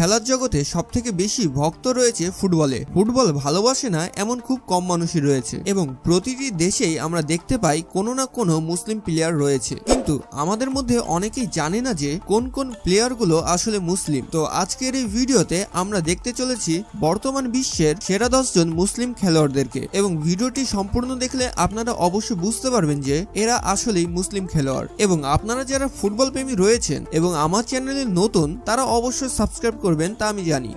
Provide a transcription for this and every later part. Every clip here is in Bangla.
খেলার জগতে সবথেকে বেশি ভক্ত রয়েছে ফুটবলে। ফুটবল ভালোবাসে না এমন খুব কম মানুষই রয়েছে এবং প্রতিটি দেশেই আমরা দেখতে পাই কোনো না কোনো মুসলিম প্লেয়ার রয়েছে, কিন্তু আমাদের মধ্যে অনেকেই জানে না যে কোন কোন প্লেয়ারগুলো আসলে মুসলিম। তো আজকের এই ভিডিওতে আমরা দেখতে চলেছি বর্তমান বিশ্বের সেরা 10 জন মুসলিম খেলোয়াড়দেরকে, এবং ভিডিওটি সম্পূর্ণ দেখলে আপনারা অবশ্যই বুঝতে পারবেন যে এরা আসলেই মুসলিম খেলোয়াড়। এবং আপনারা যারা ফুটবল প্রেমী রয়েছেন এবং আমার চ্যানেলে নতুন, তারা অবশ্যই সাবস্ক্রাইব করবেন তা আমি জানি।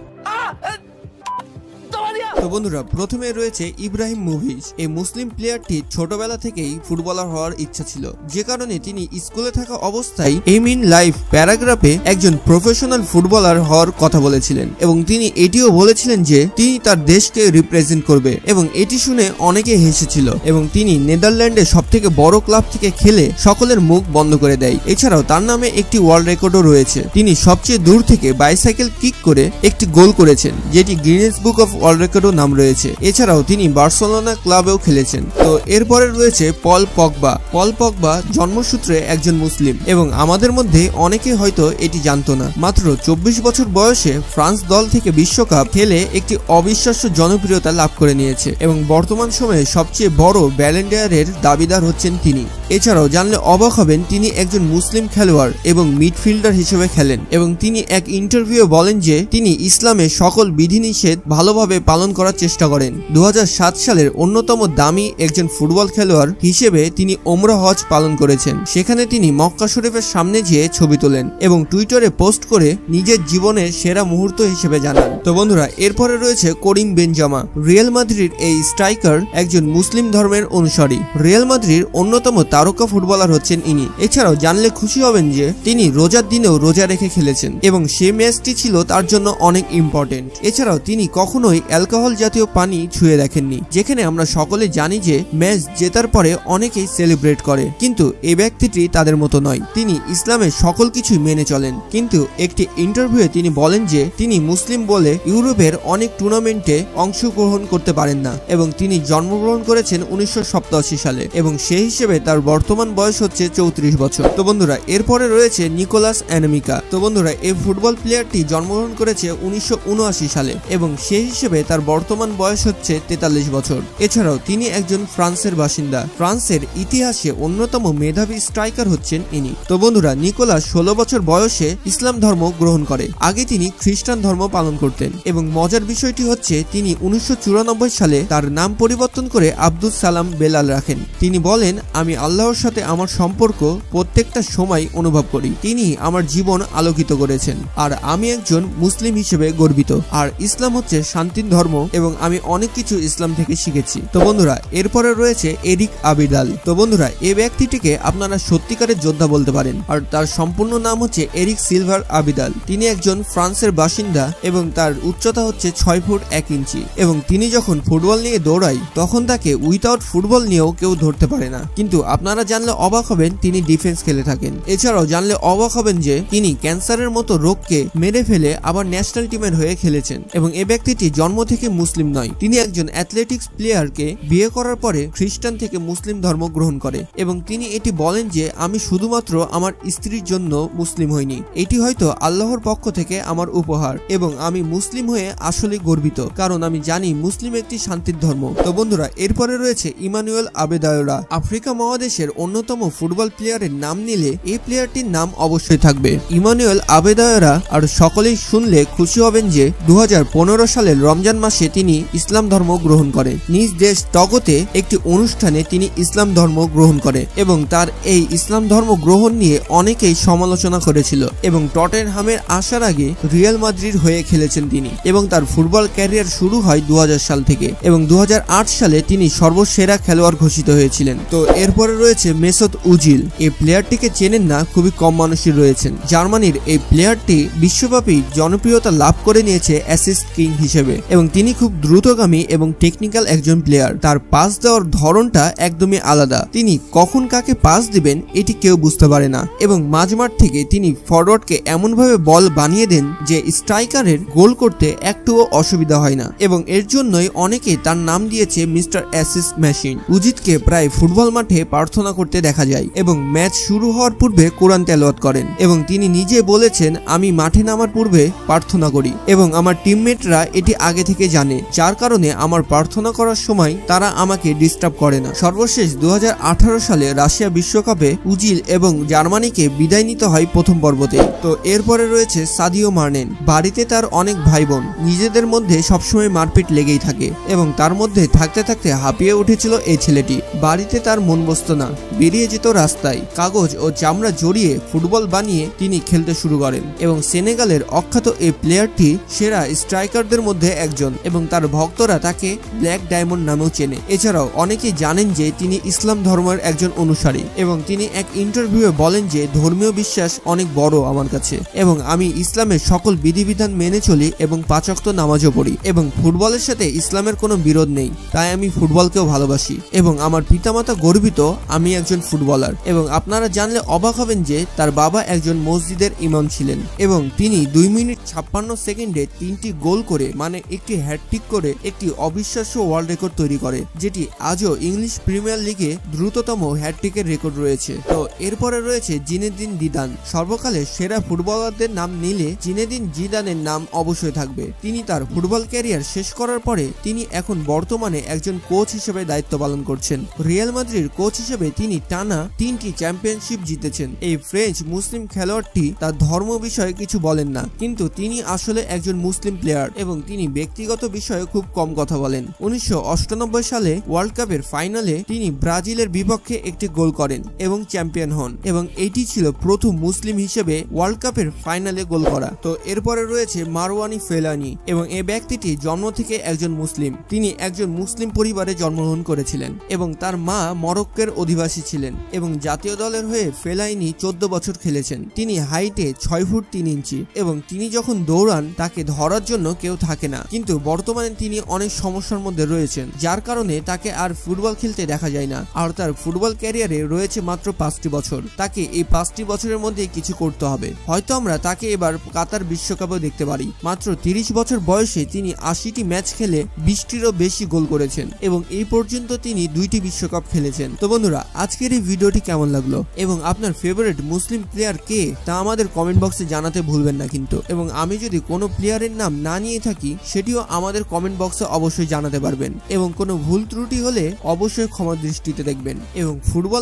তো বন্ধুরা, প্রথমে রয়েছে ইব্রাহিম মুভিজ। এই মুসলিম প্লেয়ারটি ছোটবেলা থেকেই ফুটবলার হওয়ার ইচ্ছা ছিল, যে কারণে তিনি স্কুলে থাকা অবস্থায় এম ইন লাইফ প্যারাগ্রাফে একজন প্রফেশনাল ফুটবলার হওয়ার কথা বলেছিলেন, এবং তিনি এটিও বলেছিলেন যে তিনি তার দেশকে রিপ্রেজেন্ট করবে, এবং এটি শুনে অনেকে হেসেছিল। এবং তিনি নেদারল্যান্ডে সবথেকে বড় ক্লাব থেকে খেলে সকলের মুখ বন্ধ করে দেয়। এছাড়াও তার নামে একটি ওয়ার্ল্ড রেকর্ডও রয়েছে। তিনি সবচেয়ে দূর থেকে বাইসাইকেল কিক করে একটি গোল করেছেন, যেটি Guinness book of world record নাম রয়েছে। এছাড়াও তিনি বার্সেলোনা ক্লাবেও খেলেছেন। তো এরপরে রয়েছে পল পগবা। পল পগবা জন্মসূত্রে একজন মুসলিম, এবং আমাদের মধ্যে অনেকে হয়তো এটি জানতো না। মাত্র 24 বছর বয়সে ফ্রান্স দল থেকে বিশ্বকাপ খেলে একটি অবিশ্বাস্য জনপ্রিয়তা লাভ করে নিয়েছে, এবং বর্তমান সময়ে সবচেয়ে বড় ব্যালন ড'অরের দাবিদার হচ্ছেন তিনি। এছাড়াও জানলে অবাক হবেন, তিনি একজন মুসলিম খেলোয়াড় এবং মিডফিল্ডার হিসেবে খেলেন, এবং তিনি এক ইন্টারভিউ বলেন যে তিনি ইসলামের সকল বিধিনিষেধ ভালোভাবে পালন করার চেষ্টা করেন। 2007 সালের অন্যতম দামি একজন ফুটবল খেলোয়াড় হিসেবে তিনি ওমরা হজ পালন করেছেন। সেখানে তিনি মক্কা শরীফের সামনে যেয়ে ছবি তোলেন এবং টুইটারে পোস্ট করে নিজের জীবনের সেরা মুহূর্ত হিসেবে জানান। তো বন্ধুরা, এরপরে রয়েছে করিম বেনজেমা। রিয়াল মাদ্রিদ এই স্ট্রাইকার একজন মুসলিম ধর্মের অনুসারী। রিয়াল মাদ্রিদ অন্যতম তারকা ফুটবলার হচ্ছেন ইনি। এছাড়াও জানলে খুশি হবেন যে তিনি রোজার দিনেও রোজা রেখে খেলেছেন, এবং সে ম্যাচটি ছিল তার জন্য অনেক ইম্পর্টেন্ট। এছাড়াও তিনি কখনোই অ্যালকোহল জাতীয় পানি ছুঁয়ে দেখেননি, যেখানে আমরা সকলে জানি যে ম্যাচ জেতার পরে অনেকেই সেলিব্রেট করে, কিন্তু এই ব্যক্তিটি তাদের মতো নয়। তিনি ইসলামের সকল কিছুই মেনে চলেন, কিন্তু একটি ইন্টারভিউয়ে তিনি বলেন যে তিনি মুসলিম বলে ইউরোপের অনেক টুর্নামেন্টে অংশগ্রহণ করতে পারেন না, এবং তিনি জন্মগ্রহণ করেছেন 1987 সালে, এবং সেই হিসেবে তার বর্তমান বয়স হচ্ছে 34 বছর। তো বন্ধুরা, এরপরে রয়েছে নিকোলাস অ্যানেমিকা। তো বন্ধুরা, এই ফুটবল প্লেয়ারটি জন্মগ্রহণ করেছে 1979 সালে, এবং সেই হিসেবে তার বর্তমান বয়স হচ্ছে 43 বছর। এছাড়াও তিনি একজন ফ্রান্সের বাসিন্দা। ফ্রান্সের ইতিহাসে অন্যতম মেধাবী স্ট্রাইকার হচ্ছেন ইনি। তো বন্ধুরা, নিকোলাস 16 বছর বয়সে ইসলাম ধর্ম গ্রহণ করে। আগে তিনি খ্রিস্টান ধর্ম পালন করতেন, এবং মজার বিষয়টি হচ্ছে তিনি 1994 সালে তার নাম পরিবর্তন করে আব্দুল সালাম বেলাল রাখেন। তিনি বলেন, আমি আল্লাহর সাথে আমার সম্পর্ক প্রত্যেকটা সময় অনুভব করি। তিনি আমার জীবন আলোকিত করেছেন, আর আমি একজন মুসলিম হিসেবে গর্বিত। আর ইসলাম হচ্ছে শান্তির ধর্ম, এবং আমি অনেক কিছু ইসলাম থেকে শিখেছি। তো বন্ধুরা, এরপরে রয়েছে এরিক আবিদাল। তো বন্ধুরা, এই ব্যক্তিটিকে আপনারা সত্যিকারের যোদ্ধা বলতে পারেন, আর তার সম্পূর্ণ নাম হচ্ছে এরিক সিলভার আবিদাল। তিনি একজন ফ্রান্সের বাসিন্দা, এবং তার উচ্চতা হচ্ছে 6 ফুট 1 ইঞ্চি, এবং তিনি যখন ফুটবল নিয়ে দৌড়ায় তখন তাকে উইথাউট ফুটবল নিয়েও কেউ ধরতে পারে না। কিন্তু আপনারা জানলে অবাক হবেন, তিনি ডিফেন্স খেলে থাকেন। এছাড়াও জানলে অবাক হবেন যে তিনি ক্যান্সারের মতো রোগকে মেরে ফেলে আবার ন্যাশনাল টিমের হয়ে খেলেছেন, এবং এই ব্যক্তিটি জন্ম থেকে মুসলিম নয়। তিনি একজন অ্যাথলেটিক্স প্লেয়ারকে বিয়ে করার পরে খ্রিস্টান থেকে মুসলিম ধর্ম গ্রহণ করে, এবং তিনি এটি বলেন যে আমি শুধুমাত্র আমার স্ত্রীর জন্য মুসলিম হইনি, এটি হয়তো আল্লাহর পক্ষ থেকে আমার উপহার, এবং আমি মুসলিম হয়ে আসলে গর্বিত, কারণ আমি জানি মুসলিম একটি শান্তির ধর্ম। তো বন্ধুরা, এরপরে রয়েছে ইমানুয়েল আবেদায়োরা। আফ্রিকা মহাদেশের অন্যতম ফুটবল প্লেয়ারের নাম নিলে এই প্লেয়ারটির নাম অবশ্যই থাকবে, ইমানুয়েল আবেদায়োরা। আর সকলেই শুনলে খুশি হবেন যে 2015 সালের রমজান মাসে তিনি ইসলাম ধর্ম গ্রহণ করেন। নিজ দেশ টগোতে একটি অনুষ্ঠানে তিনি ইসলাম ধর্ম গ্রহণ করে, এবং তার এই ইসলাম ধর্ম গ্রহণ নিয়ে অনেকেই সমালোচনা করেছিল, এবং টটেনহামের আসার আগে রিয়াল মাদ্রিদ হয়ে খেলেছেন তিনি, এবং তার ফুটবল ক্যারিয়ার শুরু হয় 2000 সাল থেকে, এবং 2008 সালে তিনি সর্বসেরা খেলোয়াড় ঘোষিত হয়েছিলেন। তো এরপরে রয়েছে মেসুত ওজিল। এই প্লেয়ারটিকে চেনেন না খুবই কম মানুষই রয়েছেন। জার্মানির এই প্লেয়ারটি বিশ্বব্যাপী জনপ্রিয়তা লাভ করে নিয়েছে অ্যাসিস্ট কিং হিসেবে, এবং তিনি খুব দ্রুতগামী এবং টেকনিক্যাল একজন প্লেয়ার। তার পাস দেওয়ার ধরনটা একদমই আলাদা। তিনি কখন কাকে পাস দিবেন এটি কেউ বুঝতে পারে না এবং মাঝমাঠ থেকে তিনি ফরওয়ার্ডকে এমনভাবে বল বানিয়ে দেন যে স্ট্রাইকারের গোল করতে একটুও অসুবিধা হয় না এবং এর জন্যই অনেকে তার নাম দিয়েছে মিস্টার অ্যাসিস্ট মেশিন। উজিতকে প্রায় ফুটবল মাঠে প্রার্থনা করতে দেখা যায় এবং ম্যাচ শুরু হওয়ার পূর্বে কোরআন তেলাওয়াত করেন এবং তিনি নিজে বলেছেন, আমি মাঠে নামার পূর্বে প্রার্থনা করি এবং আমার টিমমেটরা এটি আগে থেকে জানে, যার কারণে আমার প্রার্থনা করার সময় তারা আমাকে ডিস্টার্ব করে না। সর্বশেষ 2018 সালে রাশিয়া বিশ্বকাপে উজিল এবং জার্মানিকে বিদায় নিতে হয় প্রথম পর্বতে। তো এরপরে রয়েছে সাদিও মানে। বাড়িতে তার অনেক ভাই বোন, নিজেদের মধ্যে সবসময় মারপিট লেগেই থাকে এবং তার মধ্যে থাকতে থাকতে হাঁপিয়ে উঠেছিল এই ছেলেটি। বাড়িতে তার মন বসত না, বেরিয়ে যেত রাস্তায়, কাগজ ও চামড়া জড়িয়ে ফুটবল বানিয়ে তিনি খেলতে শুরু করেন এবং সেনেগালের অখ্যাত এই প্লেয়ারটি সেরা স্ট্রাইকারদের মধ্যে একজন এবং তার ভক্তরা তাকে ব্ল্যাক ডায়মন্ড নামেও চেনে। এছাড়াও অনেকেই জানেন যে তিনি ইসলাম ধর্মের একজন অনুসারী এবং তিনি এক ইন্টারভিউয়ে বলেন যে ধর্মীয় বিশ্বাস অনেক বড় আমার কাছে এবং আমি ইসলামের সকল বিধিবিধান মেনে চলি এবং 5 ওয়াক্ত নামাজও পড়ি এবং ফুটবলের সাথে ইসলামের কোনো বিরোধ নেই, তাই আমি ফুটবলকেও ভালোবাসি এবং আমার পিতামাতা গর্বিত আমি একজন ফুটবলার। এবং আপনারা জানলে অবাক হবেন যে তার বাবা একজন মসজিদের ইমাম ছিলেন এবং তিনি 2 মিনিট 56 সেকেন্ডে 3টি গোল করে মানে একটি হ্যাটট্রিক করে একটি অবিশ্বাস্য ওয়ার্ল্ড রেকর্ড তৈরি করে, যেটি আজও ইংলিশ প্রিমিয়ার লিগে দ্রুততম হ্যাটট্রিকের রেকর্ড রয়েছে। তো এরপরে রয়েছে জিনেদিন জিদান। সর্বকালের সেরা ফুটবলারদের নাম নিলে জিনেদিন জিদানের নাম অবশ্যই থাকবে। তিনি তার ফুটবল ক্যারিয়ার শেষ করার পরে তিনি এখন বর্তমানে একজন কোচ হিসেবে দায়িত্ব পালন করছেন। রিয়াল মাদ্রিদের কোচ হিসেবে তিনি টানা 3টি চ্যাম্পিয়নশিপ জিতেছেন। এই ফ্রেঞ্চ মুসলিম খেলোয়াড়টি তার ধর্ম বিষয়ে কিছু বলেন না, কিন্তু তিনি আসলে একজন মুসলিম প্লেয়ার এবং তিনি ব্যক্তিগত বিষয়ে খুব কম কথা বলেন। 1998 সালে ওয়ার্ল্ড কাপের ফাইনালে তিনি ব্রাজিলের বিপক্ষে একটি গোল করেন এবং চ্যাম্পিয়ন হন এবং এটি ছিল প্রথম মুসলিম হিসেবে ওয়ার্ল্ড কাপের ফাইনালে গোল করা। তো এরপরে রয়েছে মারওয়ানি ফেলানি এবং এই ব্যক্তিটি জন্ম থেকে একজন মুসলিম। তিনি একজন মুসলিম পরিবারে জন্মগ্রহণ করেছিলেন এবং তার মা মরক্কোর অধিবাসী ছিলেন এবং জাতীয় দলের হয়ে ফেলাইনি 14 বছর খেলেছেন। তিনি হাইটে 6 ফুট 3 ইঞ্চি এবং তিনি যখন দৌড়ান তাকে ধরার জন্য কেউ থাকে না, কিন্তু বর্তমানে তিনি অনেক সমস্যার মধ্যে রয়েছেন, যার কারণে তাকে আর ফুটবল খেলতে দেখা যায় না। আর তার ফুটবল ক্যারিয়ারে রয়েছে মাত্র 5টি বছর। তাকে এই 5টি বছরের মধ্যে কিছু করতে হবে। হয়তো আমরা তাকে এবার কাতার বিশ্বকাপেও দেখতে পারি। মাত্র 30 বছর বয়সে তিনি 80টি ম্যাচ খেলে 20টিরও বেশি গোল করেছেন এবং এই পর্যন্ত তিনি 2টি বিশ্বকাপ খেলেছেন। তো বন্ধুরা, আজকের এই ভিডিওটি কেমন লাগলো এবং আপনার ফেভারিট মুসলিম প্লেয়ার কে তা আমাদের কমেন্ট বক্সে জানাতে ভুলবেন না কিন্তু। এবং আমি যদি কোনো প্লেয়ারের নাম না নিয়ে থাকি সেটিও আমাদের কমেন্ট বক্সে অবশ্যই জানাতে পারবেন এবং কোনো ভুল ত্রুটি হলে অবশ্যই ক্ষমা দৃষ্টিতে দেখবেন এবং ফুটবল